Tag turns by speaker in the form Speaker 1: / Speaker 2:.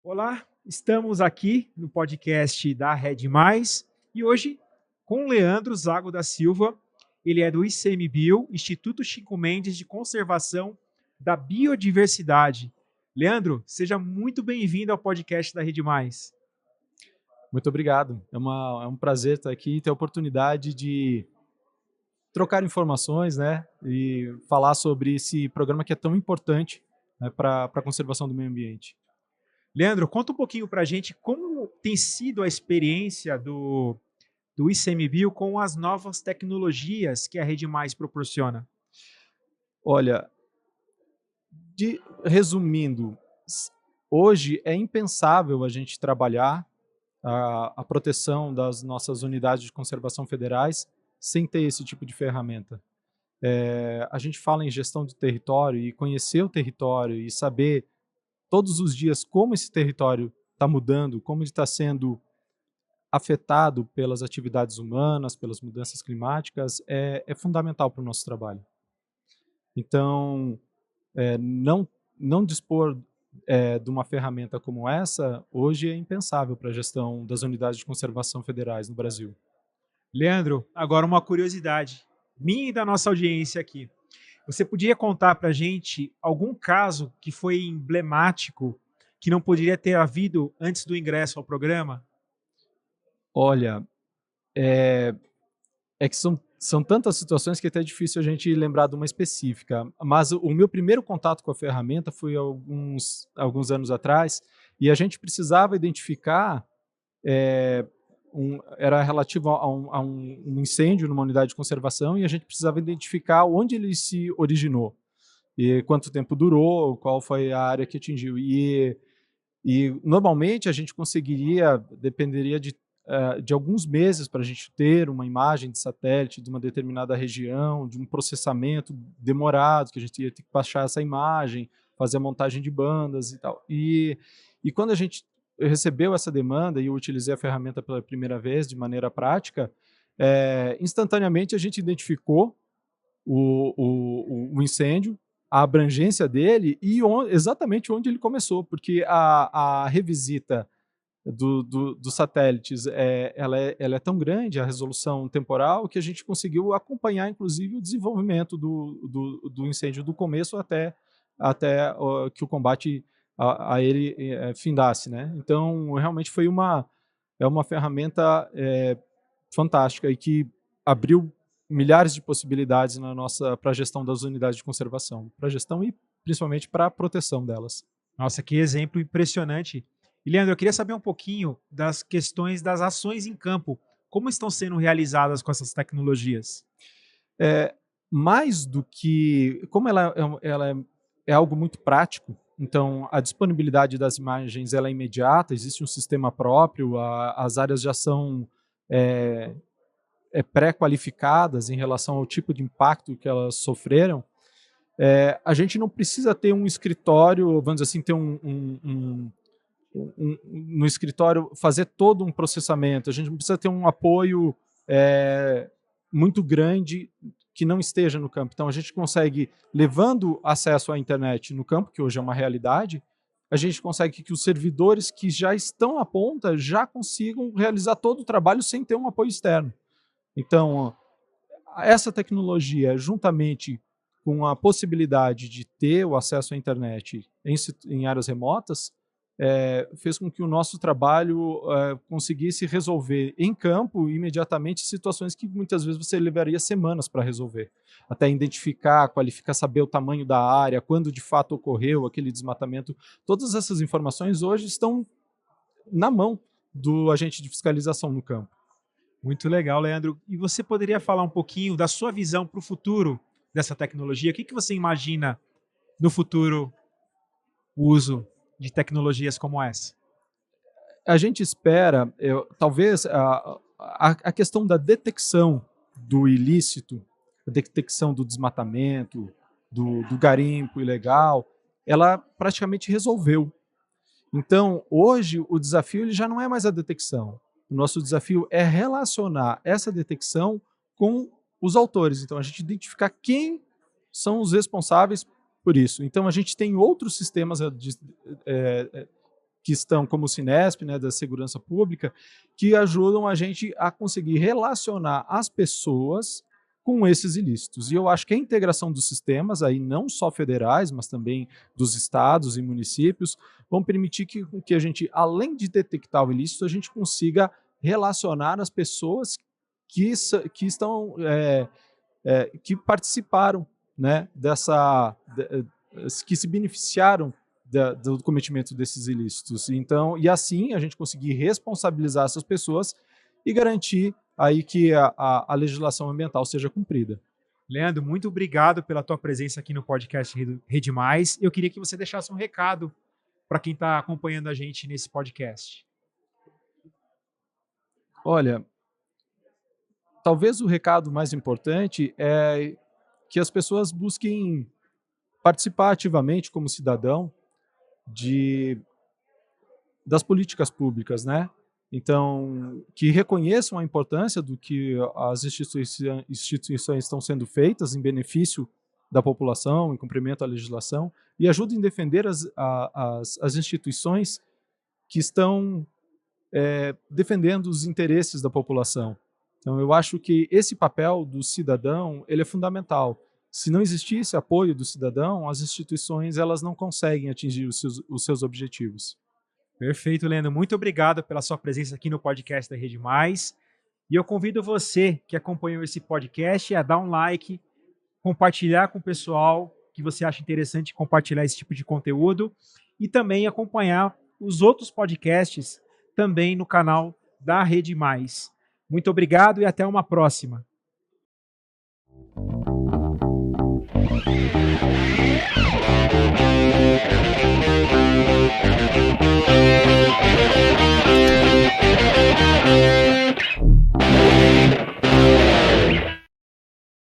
Speaker 1: Olá, estamos aqui no podcast da Rede Mais e hoje com o Leandro Zago da Silva. Ele é do ICMBio, Instituto Chico Mendes de Conservação da Biodiversidade. Leandro, seja muito bem-vindo ao podcast da Rede Mais.
Speaker 2: Muito obrigado. É um prazer estar aqui e ter a oportunidade de trocar informações, né, e falar sobre esse programa que é tão importante, né, para a conservação do meio ambiente.
Speaker 1: Leandro, conta um pouquinho para a gente como tem sido a experiência do ICMBio com as novas tecnologias que a Rede Mais proporciona.
Speaker 2: Olha, resumindo, hoje é impensável a gente trabalhar a proteção das nossas unidades de conservação federais sem ter esse tipo de ferramenta. A gente fala em gestão do território e conhecer o território e saber todos os dias como esse território está mudando, como ele está sendo afetado pelas atividades humanas, pelas mudanças climáticas, é fundamental para o nosso trabalho. Então, não dispor de uma ferramenta como essa, hoje é impensável para a gestão das unidades de conservação federais no Brasil.
Speaker 1: Leandro, agora uma curiosidade minha e da nossa audiência aqui. Você podia contar para a gente algum caso que foi emblemático, que não poderia ter havido antes do ingresso ao programa?
Speaker 2: Olha, é que são tantas situações que é até difícil a gente lembrar de uma específica, mas o meu primeiro contato com a ferramenta foi alguns anos atrás, e a gente precisava identificar, era relativo a um incêndio numa unidade de conservação, e a gente precisava identificar onde ele se originou, e quanto tempo durou, qual foi a área que atingiu. E normalmente a gente dependeria de alguns meses para a gente ter uma imagem de satélite de uma determinada região, de um processamento demorado, que a gente ia ter que baixar essa imagem, fazer a montagem de bandas e tal. E quando a gente recebeu essa demanda e eu utilizei a ferramenta pela primeira vez de maneira prática, instantaneamente a gente identificou o incêndio, a abrangência dele e exatamente onde ele começou, porque a revisita dos satélites, ela é tão grande, a resolução temporal, que a gente conseguiu acompanhar, inclusive, o desenvolvimento do incêndio do começo até que o combate a ele findasse, né? Então, realmente foi uma ferramenta fantástica e que abriu milhares de possibilidades para a gestão das unidades de conservação, para a gestão e principalmente para a proteção delas.
Speaker 1: Nossa, que exemplo impressionante. E, Leandro, eu queria saber um pouquinho das questões das ações em campo. Como estão sendo realizadas com essas tecnologias?
Speaker 2: Mais do que... Como ela é algo muito prático, então a disponibilidade das imagens ela é imediata, existe um sistema próprio, as áreas já são pré-qualificadas em relação ao tipo de impacto que elas sofreram. A gente não precisa ter um escritório, vamos dizer assim, ter no escritório, fazer todo um processamento. A gente não precisa ter um apoio muito grande que não esteja no campo. Então, a gente consegue, levando acesso à internet no campo, que hoje é uma realidade, a gente consegue que os servidores que já estão à ponta já consigam realizar todo o trabalho sem ter um apoio externo. Então, essa tecnologia, juntamente com a possibilidade de ter o acesso à internet em áreas remotas, fez com que o nosso trabalho conseguisse resolver em campo imediatamente situações que muitas vezes você levaria semanas para resolver, até identificar, qualificar, saber o tamanho da área, quando de fato ocorreu aquele desmatamento. Todas essas informações hoje estão na mão do agente de fiscalização no campo.
Speaker 1: Muito legal, Leandro. E você poderia falar um pouquinho da sua visão para o futuro dessa tecnologia? O que você imagina no futuro o uso de tecnologias como essa?
Speaker 2: A gente espera, talvez, a questão da detecção do ilícito, a detecção do desmatamento, do garimpo ilegal, ela praticamente resolveu. Então, hoje, o desafio ele já não é mais a detecção. O nosso desafio é relacionar essa detecção com os autores. Então, a gente identificar quem são os responsáveis por isso. Então, a gente tem outros sistemas que estão, como o Cinesp, né, da segurança pública, que ajudam a gente a conseguir relacionar as pessoas com esses ilícitos. E eu acho que a integração dos sistemas, aí não só federais, mas também dos estados e municípios, vão permitir que a gente, além de detectar o ilícito, a gente consiga relacionar as pessoas que estão, que participaram, né, que se beneficiaram do cometimento desses ilícitos. Então, e assim a gente conseguir responsabilizar essas pessoas e garantir aí que a legislação ambiental seja cumprida.
Speaker 1: Leandro, muito obrigado pela tua presença aqui no podcast Rede Mais. Eu queria que você deixasse um recado para quem está acompanhando a gente nesse podcast.
Speaker 2: Olha, talvez o recado mais importante é que as pessoas busquem participar ativamente como cidadão das políticas públicas, né? Então, que reconheçam a importância do que as instituições estão sendo feitas em benefício da população, em cumprimento à legislação, e ajudem a defender as instituições que estão defendendo os interesses da população. Então, eu acho que esse papel do cidadão ele é fundamental. Se não existisse apoio do cidadão, as instituições elas não conseguem atingir os seus objetivos.
Speaker 1: Perfeito, Leandro. Muito obrigado pela sua presença aqui no podcast da Rede Mais. E eu convido você que acompanhou esse podcast a dar um like, compartilhar com o pessoal que você acha interessante compartilhar esse tipo de conteúdo e também acompanhar os outros podcasts também no canal da Rede Mais. Muito obrigado e até uma próxima.